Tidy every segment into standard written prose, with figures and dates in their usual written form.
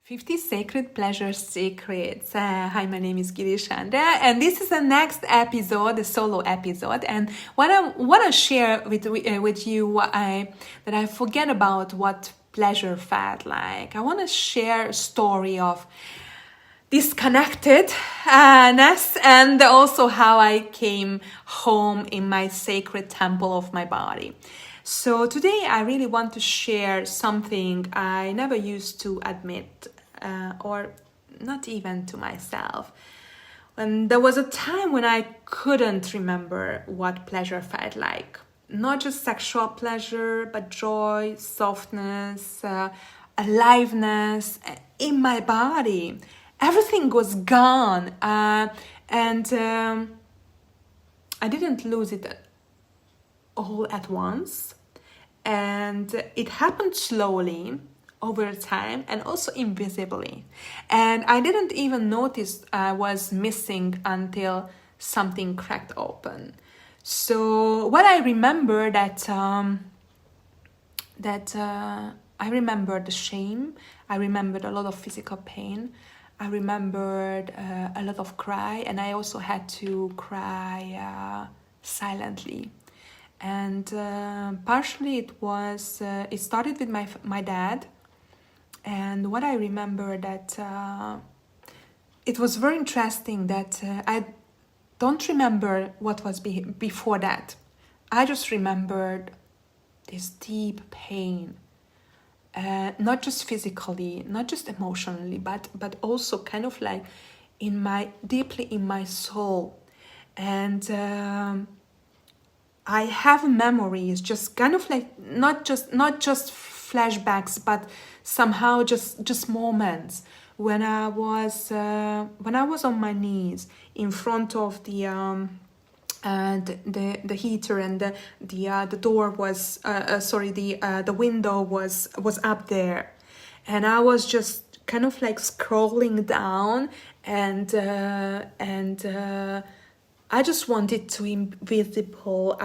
50 Sacred Pleasure Secrets. Hi, my name is Girisha, Andrea, and this is the next episode, the solo episode. And what I want to share with you, that I forget about what pleasure felt like. I want to share a story of disconnectedness and also how I came home in my sacred temple of my body. So today I really want to share something I never used to admit or not even to myself. And there was a time when I couldn't remember what pleasure felt like. Not just sexual pleasure, but joy, softness, aliveness in my body. Everything was gone, and I didn't lose it all at once. And it happened slowly over time and also invisibly. And I didn't even notice I was missing until something cracked open. So what I remember I remembered the shame. I remembered a lot of physical pain. I remembered a lot of cry, and I also had to cry silently. And partially it started with my dad. And what I remember that it was very interesting that I don't remember what was before that. I just remembered this deep pain, not just physically, not just emotionally, but also kind of like deeply in my soul. And I have memories, just kind of like not just flashbacks, but somehow just moments when I was on my knees in front of the heater, and the door was the window was up there, and I was just kind of like scrolling down, and I just wanted to be invisible.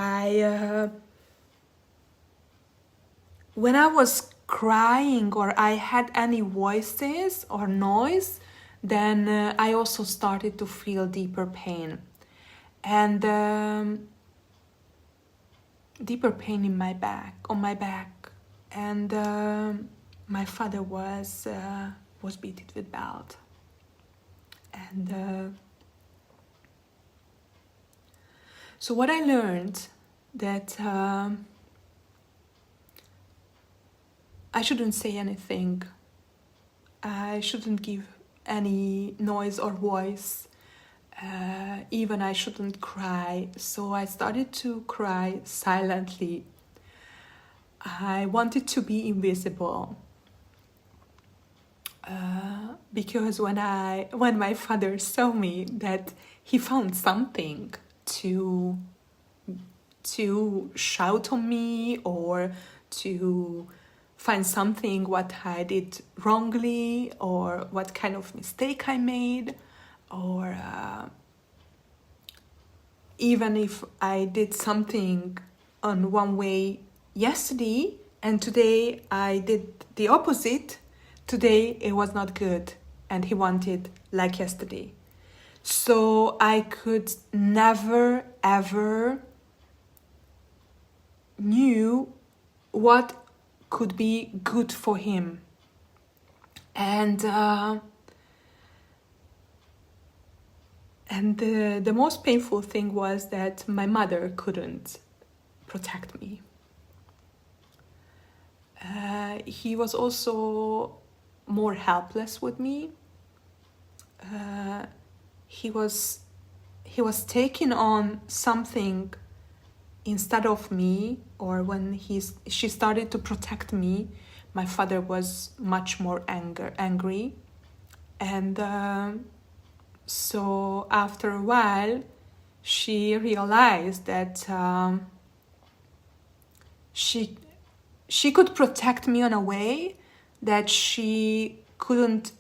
When I was crying or I had any voices or noise, then I also started to feel deeper pain. And deeper pain on my back. And my father was beaten with belt. And so what I learned that I shouldn't say anything. I shouldn't give any noise or voice. Even I shouldn't cry. So I started to cry silently. I wanted to be invisible. Because when my father saw me, that he found something to shout on me or to find something what I did wrongly or what kind of mistake I made, or even if I did something on one way yesterday and today I did the opposite, today it was not good and he wanted like yesterday. So I could never ever knew what could be good for him. And the most painful thing was that my mother couldn't protect me. He was also more helpless with me. He was taking on something instead of me, or when she started to protect me, my father was much more angry. And so after a while, she realized that she could protect me in a way that she couldn't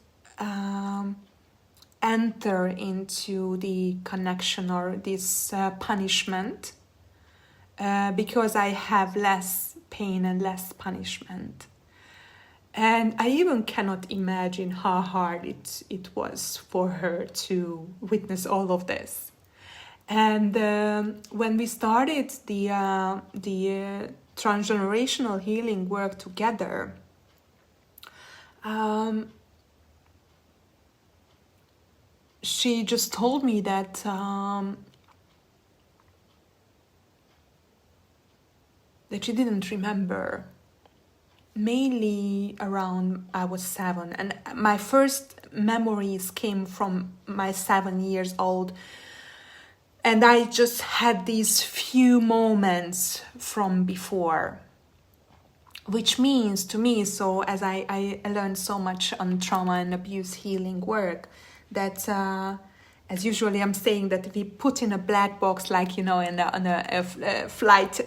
enter into the connection or this punishment. Because I have less pain and less punishment. And I even cannot imagine how hard it was for her to witness all of this. And when we started the transgenerational healing work together, she just told me that she didn't remember, mainly around I was 7, and my first memories came from my 7 years old, and I just had these few moments from before, which means to me, so as I learned so much on trauma and abuse healing work, that as usually I'm saying that we put in a black box, like, you know, in a flight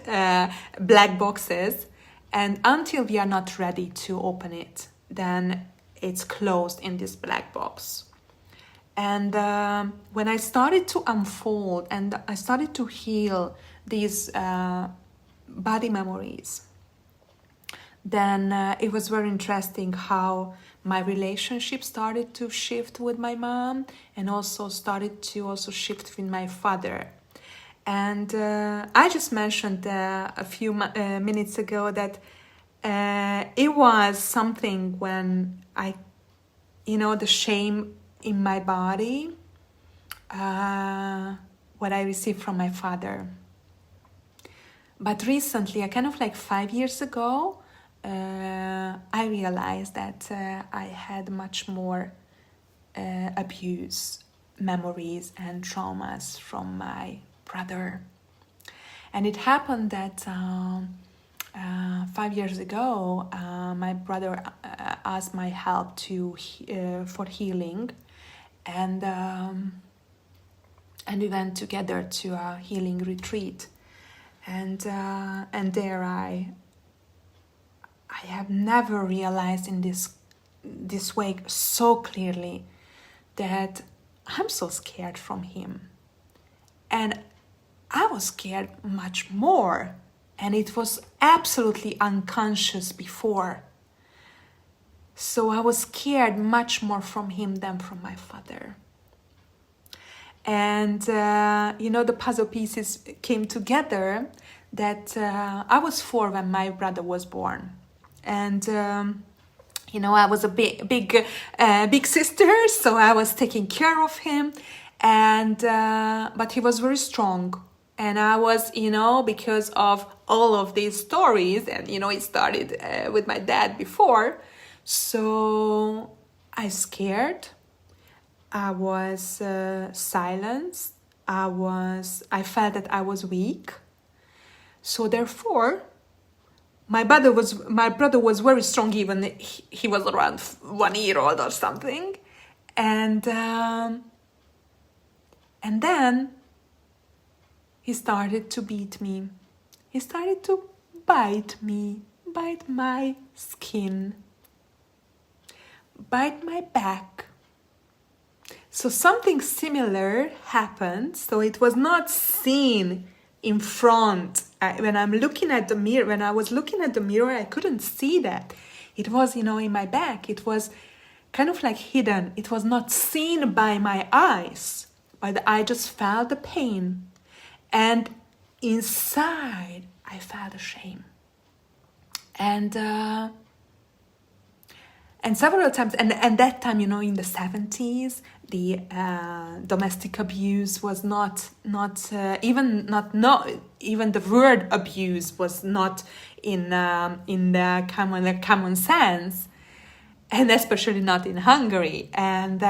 black boxes, and until we are not ready to open it, then it's closed in this black box. And when I started to unfold and I started to heal these body memories, then it was very interesting how my relationship started to shift with my mom, and also started to shift with my father. And I just mentioned a few minutes ago that it was something when I, you know, the shame in my body, what I received from my father. But recently, I kind of like 5 years ago, I realized that I had much more abuse memories and traumas from my brother. And it happened that 5 years ago, my brother asked my help for healing, and we went together to a healing retreat, and there I have never realized in this way so clearly that I'm so scared from him. And I was scared much more, and it was absolutely unconscious before. So I was scared much more from him than from my father. And, you know, the puzzle pieces came together that I was 4 when my brother was born. And, you know, I was a big sister, so I was taking care of him. And, but he was very strong. And I was, you know, because of all of these stories, and, you know, it started with my dad before. So I scared. I was silenced. I felt that I was weak. So therefore, my brother was very strong, even he was around 1 year old or something. And then he started to beat me. He started to bite me, bite my skin, bite my back. So something similar happened. So it was not seen in front. When I was looking at the mirror, I couldn't see that. It was, you know, in my back. It was kind of like hidden. It was not seen by my eyes, but I just felt the pain. And inside, I felt the shame. And several times, and that time, you know, in the 70s, the domestic abuse was not even the word abuse was not in the common sense, and especially not in Hungary. And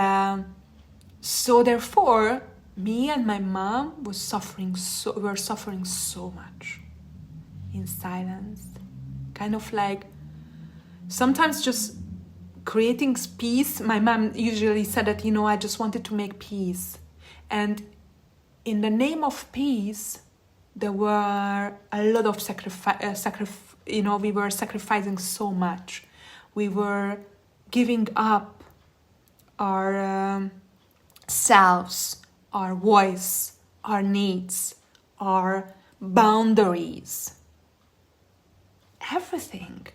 so therefore, me and my mom were suffering so much in silence, kind of like sometimes just creating peace. My mom usually said that, you know, I just wanted to make peace. And in the name of peace, there were a lot of you know, we were sacrificing so much. We were giving up our selves, our voice, our needs, our boundaries, everything.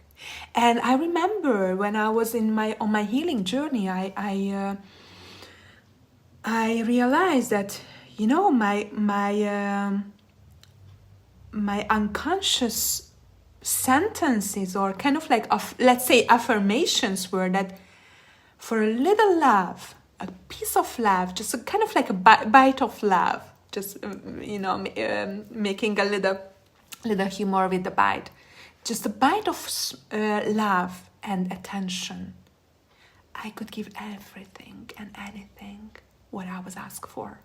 And I remember when I was on my healing journey, I realized that, you know, my unconscious sentences, or kind of like let's say affirmations, were that for a little love, a piece of love, just a kind of like a bite of love, just making a little humor with the bite, just a bite of love and attention, I could give everything and anything what I was asked for.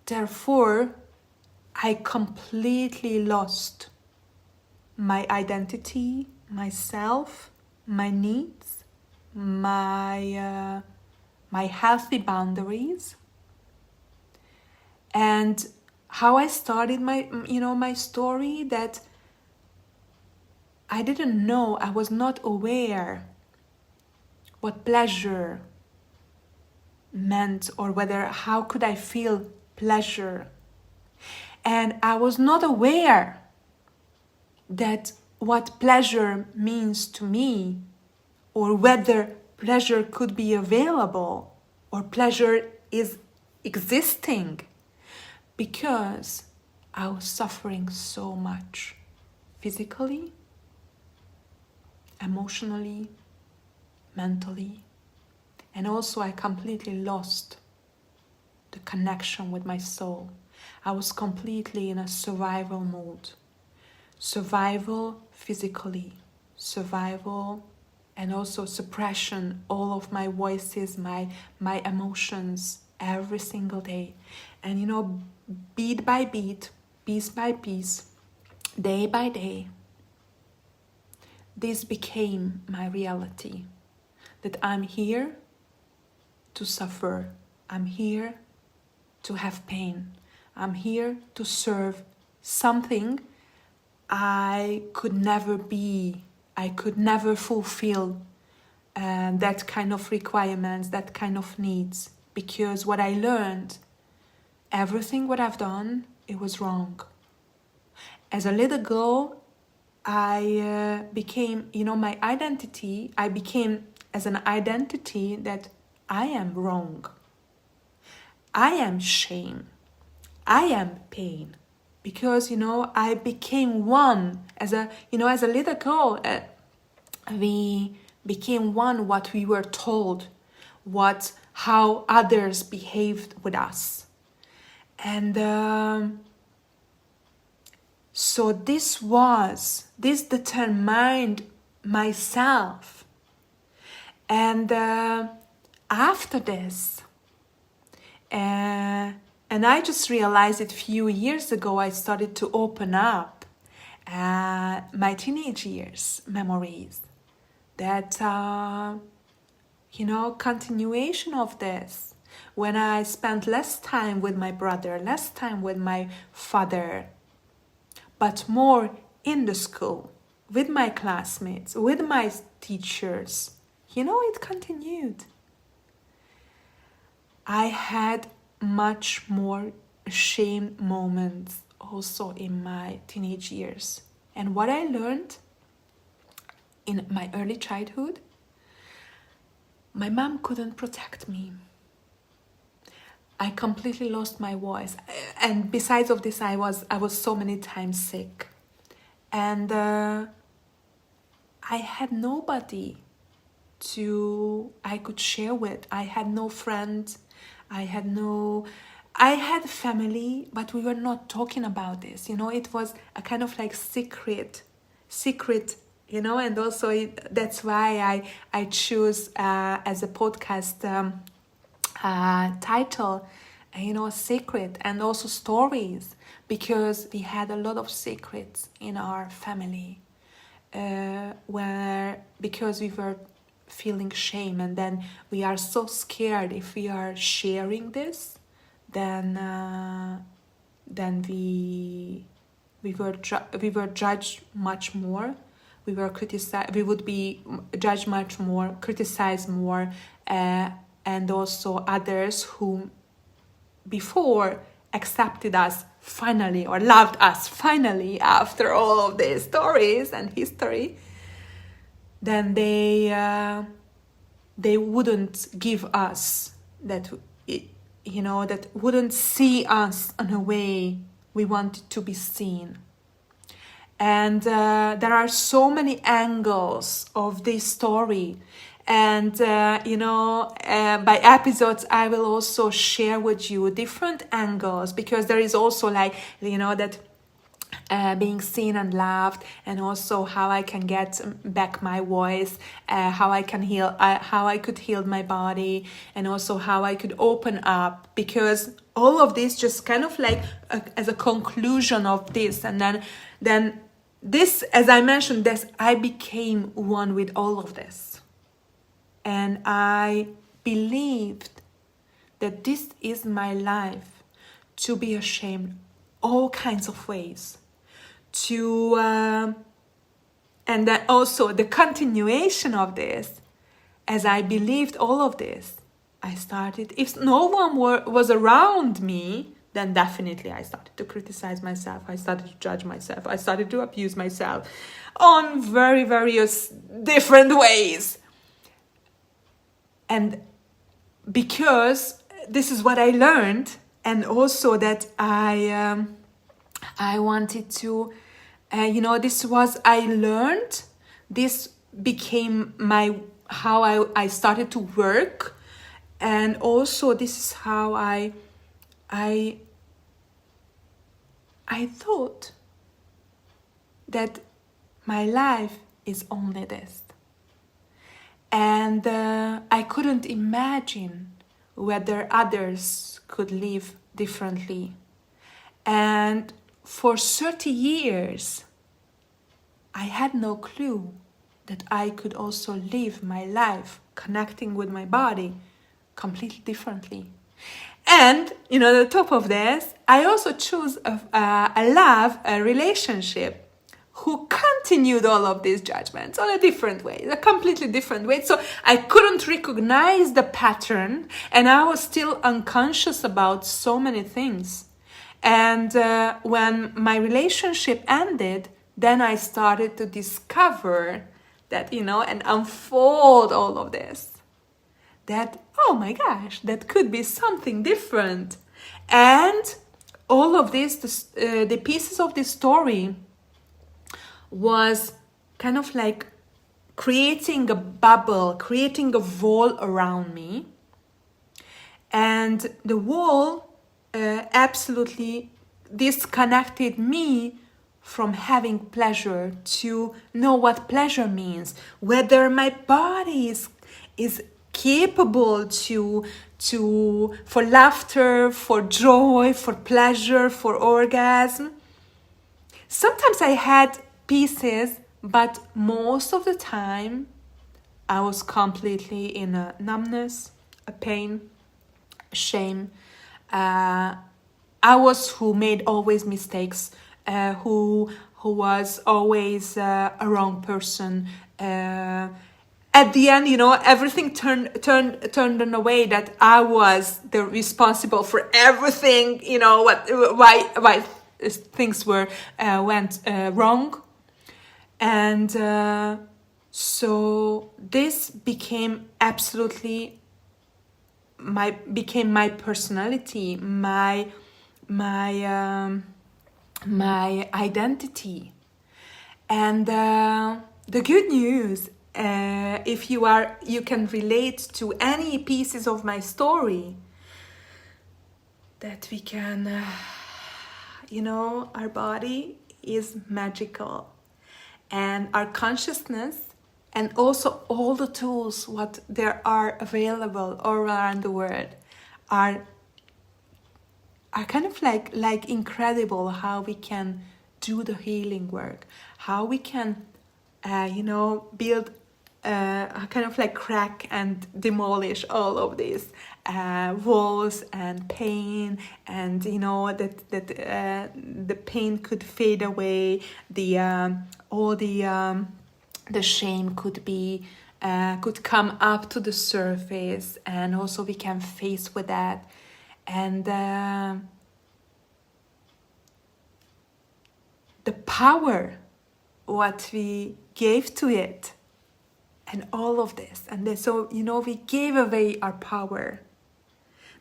Therefore, I completely lost my identity, myself, my needs, my healthy boundaries. And how I started my story, that I didn't know, I was not aware what pleasure meant, or how could I feel pleasure. And I was not aware that what pleasure means to me, or whether pleasure could be available, or pleasure is existing, because I was suffering so much, physically, emotionally, mentally, and also I completely lost the connection with my soul. I was completely in a survival mode. Survival physically, survival, and also suppression, all of my voices, my emotions, every single day. And beat by beat, piece by piece, day by day, this became my reality. That I'm here to suffer. I'm here to have pain. I'm here to serve something I could never be. I could never fulfill that kind of requirements, that kind of needs. Because what I learned, everything what I've done, it was wrong. As a little girl, I became, my identity, I became as an identity that I am wrong. I am shame. I am pain. Because, I became one. As a little girl, we became one what we were told, how others behaved with us. And so this determined myself. And after this, and I just realized it a few years ago, I started to open up my teenage years memories. That, continuation of this. When I spent less time with my brother, less time with my father, but more in the school, with my classmates, with my teachers, it continued. I had much more shame moments also in my teenage years. And what I learned in my early childhood, my mom couldn't protect me. I completely lost my voice. And besides of this, I was so many times sick. And I had nobody I could share with. I had no friends. I had family, but we were not talking about this. It was a kind of like secret, and also that's why I choose as a podcast title, secret, and also stories, because we had a lot of secrets in our family, because we were feeling shame, and then we are so scared if we are sharing this, then we were judged much more. We were criticized. We would be judged much more, criticized more, and also others who before accepted us finally, or loved us finally after all of these stories and history, then they wouldn't give us that, that wouldn't see us in a way we wanted to be seen. And there are so many angles of this story. And, by episodes, I will also share with you different angles, because there is also that being seen and loved, and also how I can get back my voice, how I can heal, how I could heal my body, and also how I could open up, because all of this just kind of as a conclusion of this, and then this, as I mentioned, this, I became one with all of this, and I believed that this is my life, to be ashamed all kinds of ways, and then also the continuation of this, as I believed all of this, I started, if no one was around me, then definitely I started to criticize myself, I started to judge myself, I started to abuse myself on various different ways. And because this is what I learned, and also that I wanted to, this was, I learned, this became how I started to work, and also this is how I thought that my life is only this. And I couldn't imagine whether others could live differently. And for 30 years, I had no clue that I could also live my life connecting with my body completely differently. And, on top of this, I also chose a relationship who continued all of these judgments on a different way, a completely different way. So I couldn't recognize the pattern, and I was still unconscious about so many things. And when my relationship ended, then I started to discover that, and unfold all of this. That, oh my gosh, that could be something different. And all of this, the pieces of this story was kind of like creating a bubble, creating a wall around me. And the wall absolutely disconnected me from having pleasure, to know what pleasure means, whether my body is capable for laughter, for joy, for pleasure, for orgasm. Sometimes I had pieces, but most of the time I was completely in a numbness, a pain, a shame. I was who made always mistakes, who was always a wrong person. At the end, everything turned in a way that I was the responsible for everything. Why things went wrong, and so this became absolutely my personality, my identity. And the good news, if you can relate to any pieces of my story, that we can, our body is magical, and our consciousness, and also all the tools what there are available all around the world are kind of like incredible, how we can do the healing work, how we can build kind of like crack and demolish all of these walls and pain, and that the pain could fade away, the shame could come up to the surface, and also we can face with that. And the power what we gave to it, and all of this. And then, so, we gave away our power,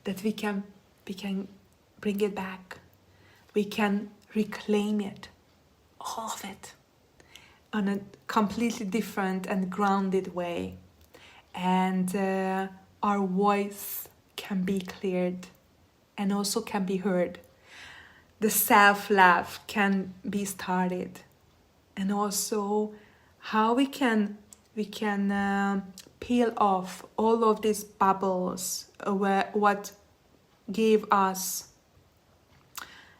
that we can bring it back. We can reclaim it, all of it, on a completely different and grounded way. And our voice can be cleared and also can be heard. The self-love can be started. And also how we can peel off all of these bubbles, what gave us,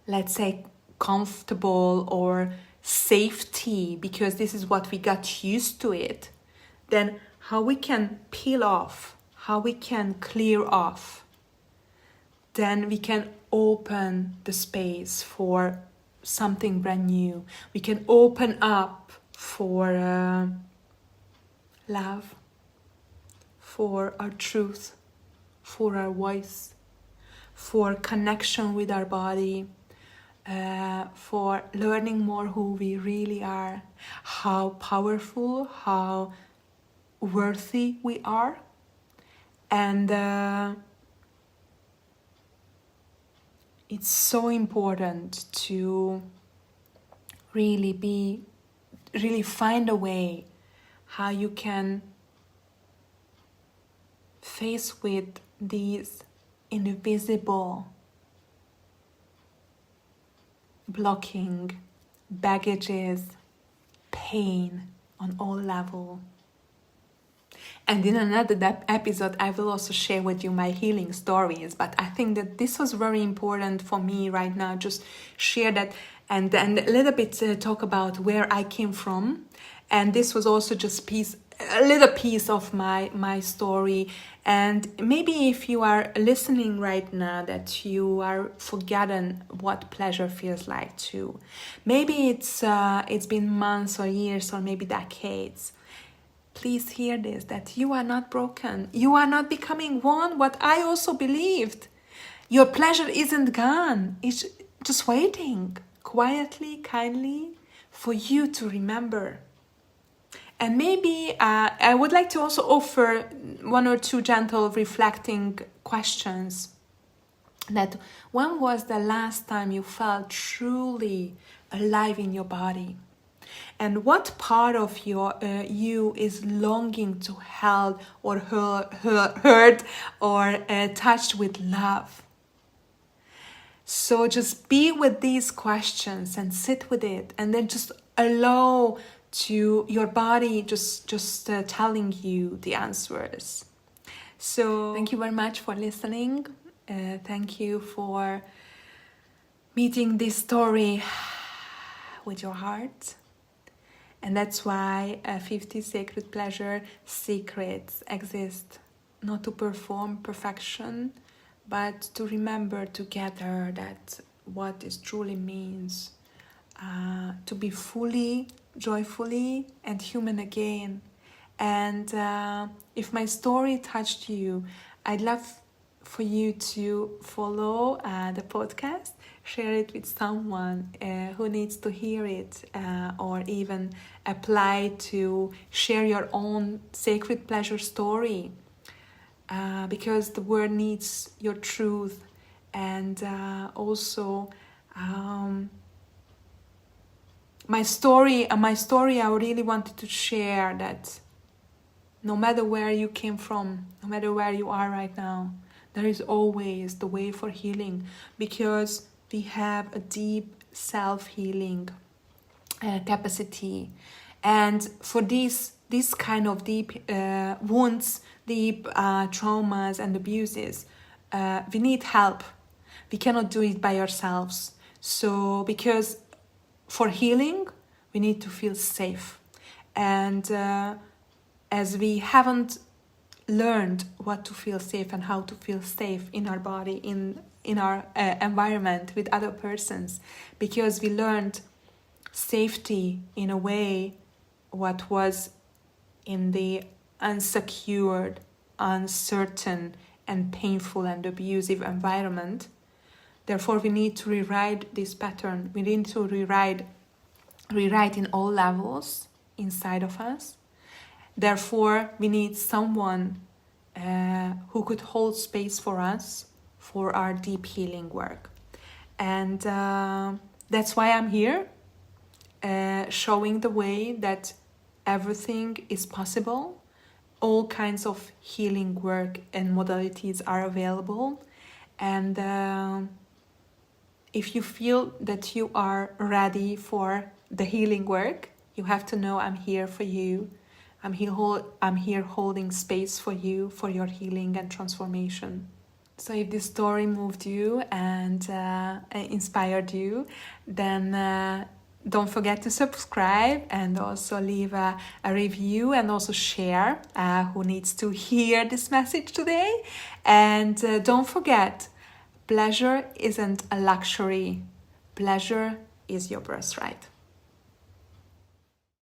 let's say, comfortable or safety, because this is what we got used to it. Then how we can peel off, how we can clear off. Then we can open the space for something brand new. We can open up for love, for our truth, for our voice, for connection with our body, for learning more who we really are, how powerful, how worthy we are. And it's so important to really find a way how you can face with these invisible blocking baggages, pain on all levels. And in another episode, I will also share with you my healing stories. But I think that this was very important for me right now. Just share that and a little bit talk about where I came from. And this was also just a little piece of my story. And maybe if you are listening right now, that you are forgotten what pleasure feels like too. Maybe it's been months or years or maybe decades. Please hear this, that you are not broken. You are not becoming one, what I also believed. Your pleasure isn't gone. It's just waiting quietly, kindly for you to remember. And maybe I would like to also offer one or two gentle reflecting questions. That when was the last time you felt truly alive in your body? And what part of you is longing to held or heard or touched with love? So just be with these questions and sit with it, and then just allow to your body just telling you the answers. So thank you very much for listening. Thank you for meeting this story with your heart. And that's why 50 Sacred Pleasure Secrets exist. Not to perform perfection, but to remember together that what it truly means to be fully, joyfully, and human again. And if my story touched you, I'd love for you to follow the podcast, share it with someone who needs to hear it, or even apply to share your own sacred pleasure story, because the world needs your truth. And also my story I really wanted to share that no matter where you came from, no matter where you are right now, there is always the way for healing, because we have a deep self-healing capacity. And for this kind of deep wounds, deep traumas and abuses, we need help. We cannot do it by ourselves. So because for healing, we need to feel safe. And as we haven't learned what to feel safe and how to feel safe in our body, in our environment with other persons, because we learned safety in a way what was in the unsecured, uncertain, and painful and abusive environment. Therefore, we need to rewrite this pattern. We need to rewrite rewrite in all levels inside of us. Therefore, we need someone who could hold space for us for our deep healing work. And that's why I'm here, showing the way that everything is possible. All kinds of healing work and modalities are available. And if you feel that you are ready for the healing work, you have to know I'm here for you. I'm here holding space for you, for your healing and transformation. So if this story moved you and inspired you, then don't forget to subscribe and also leave a review and also share who needs to hear this message today. And don't forget, pleasure isn't a luxury. Pleasure is your birthright.